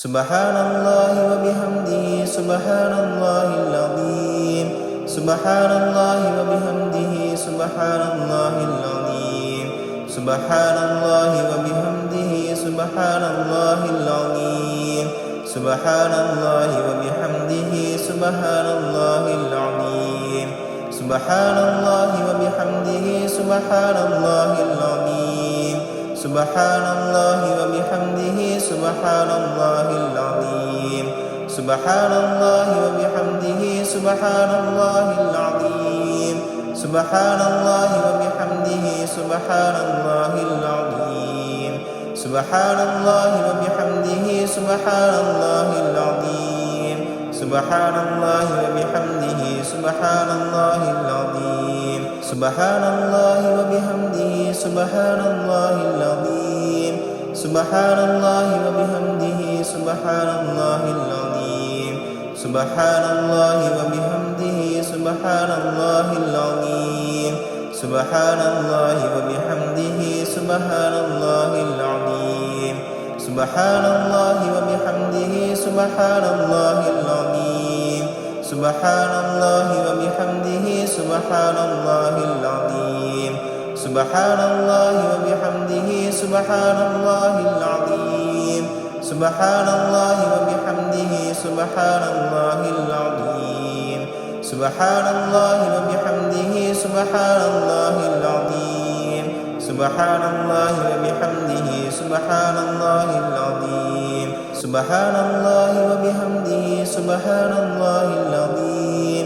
Subhanallah wa bihamdihi subhanallahil azim. Subhanallah wa bihamdihi subhanallahil azim. Subhanallah wa bihamdihi subhanallahil azim. Subhanallah wa bihamdihi subhanallahil azim. Subhanallah wa bihamdihi subhanallahil azim. Subhanallah wa bihamdihi subhanallahil azim. Subhanallah wa bihamdihi subhanallahil azim. Subhanallah wa bihamdihi subhanallahil azim. Subhanallah wa bihamdihi subhanallahil azim. Subhanallah wa bihamdihi subhanallahil azim. Subhanallah wa bihamdihi subhanallahil azim. Subhanallah wa bihamdihi subhanallahil azim. Subhanallah wa bihamdihi subhanallahil azim. Subhanallah wa bihamdihi subhanallahil azim. Subhanallah wa bihamdihi subhanallahil azim. Subhanallah wa bihamdihi subhanallahil azim. Subhanallah wa bihamdihi subhanallahil azim. Subhanallah wa bihamdihi subhanallahil azim. Subhanallah wa bihamdihi subhanallahil azim. Subhanallah wa bihamdihi subhanallahil azim. Subhanallah wa bihamdihi subhanallahil azim.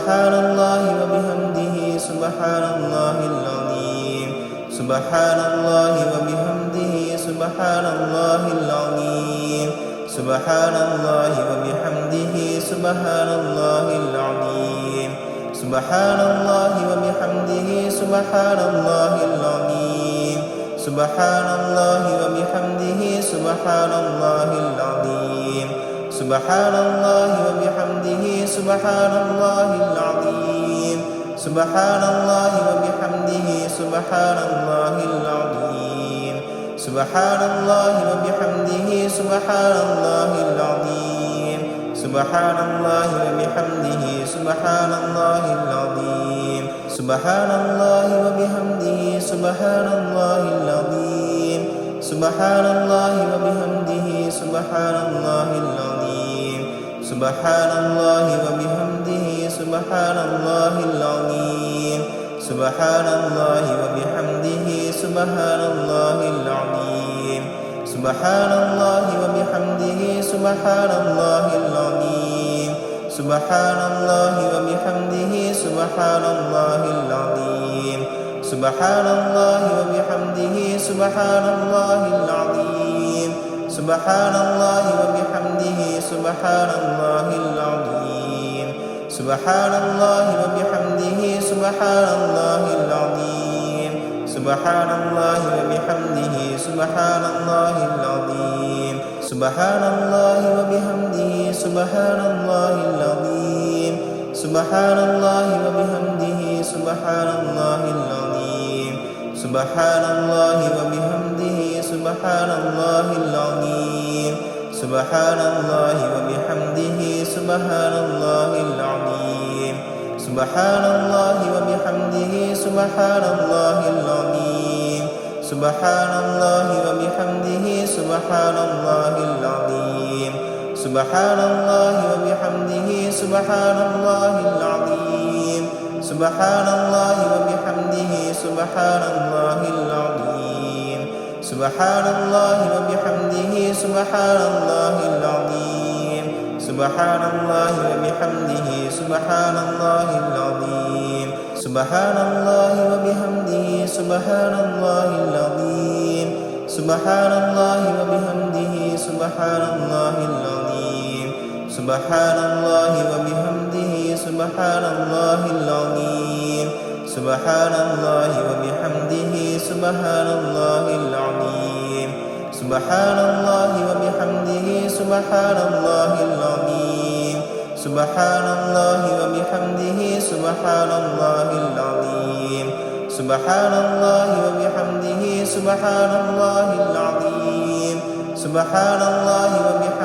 Subhanallah wa bihamdihi subhanallahil azim. Subhanallah wa bihamdihi subhanallahil azim. Subhanallah wa bihamdihi subhanallahil azim. Subhanallah wa bihamdihi subhanallahil azim. Subhanallah wa bihamdihi subhanallahil azim. Subhanallah wa bihamdihi subhanallahil azim. Subhanallah wa bihamdihi subhanallahil azim. Subhanallah wa bihamdihi subhanallahil azim. Subhanallah wa bihamdihi subhanallahil azim. Subhanallah wa bihamdihi subhanallahil azim. Subhanallah wa bihamdihi subhanallahil azim. Subhanallah wa bihamdihi subhanallahil azim. Subhanallah wa bihamdihi subhanallahil azim. Subhanallah wa bihamdihi subhanallahil azim. Subhanallah wa bihamdihi subhanallahil azim. Subhanallah wa bihamdihi subhanallahil azim. Subhanallah wa bihamdihi subhanallahil azim. Subhanallah wa bihamdihi subhanallahil azim. Subhanallah wa bihamdihi subhanallahil azim. Subhanallah wa bihamdihi subhanallahil azim. Subhanallah wa bihamdihi subhanallahil azim. Subhanallah wa bihamdihi subhanallahil azim. Subhanallah wa bihamdihi subhanallahil azim. Subhanallah wa bihamdihi subhanallahil azim. Subhanallah wa bihamdihi subhanallahil azim. Subhanallah wa bihamdihi subhanallahil azim. Subhanallah wa bihamdihi subhanallahil azim. Subhanallah wa bihamdihi subhanallahil azim. Subhanallah wa bihamdihi subhanallahil azim. Subhanallah wa bihamdihi subhanallahil azim. Subhanallah wa bihamdihi subhanallahil azim. Subhanallah wa bihamdihi subhanallahil azim. Subhanallah wa bihamdihi subhanallahil azim. Subhanallah wa bihamdihi subhanallahil azim. Subhanallah wa bihamdihi subhanallahil azim. Subhanallah wa bihamdihi subhanallahil azim. Subhanallah wa bihamdihi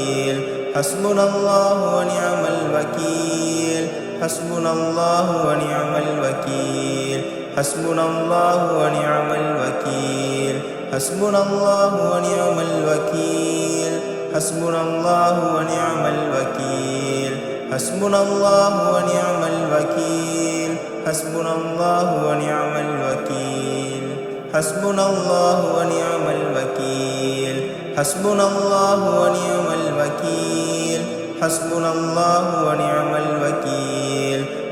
الوكيل حسبنا الله ونعم الوكيل حسبنا الله ونعم الوكيل حسبنا الله ونعم الوكيل حسبنا الله ونعم الوكيل حسبنا الله ونعم الوكيل حسبنا الله ونعم الوكيل حسبنا الله ونعم الوكيل حسبنا الله ونعم الوكيل حسبنا الله ونعم الوكيل حسبنا الله ونعم الوكيل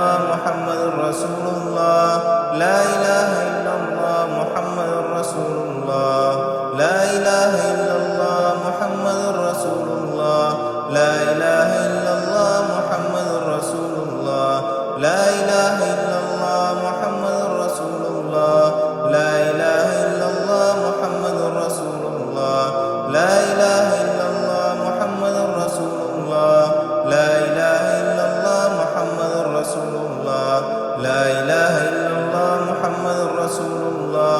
الله محمد رسول الله لا إله إلا الله محمد رسول الله لا إله إلا الله محمد رسول الله لا إله إلا الله محمد رسول الله لا إله إلا الله محمد رسول الله لا إله إلا الله محمد رسول الله لا إله إلا الله محمد رسول الله لا إله إلا الله محمد رسول الله لا إله إلا الله محمد رسول الله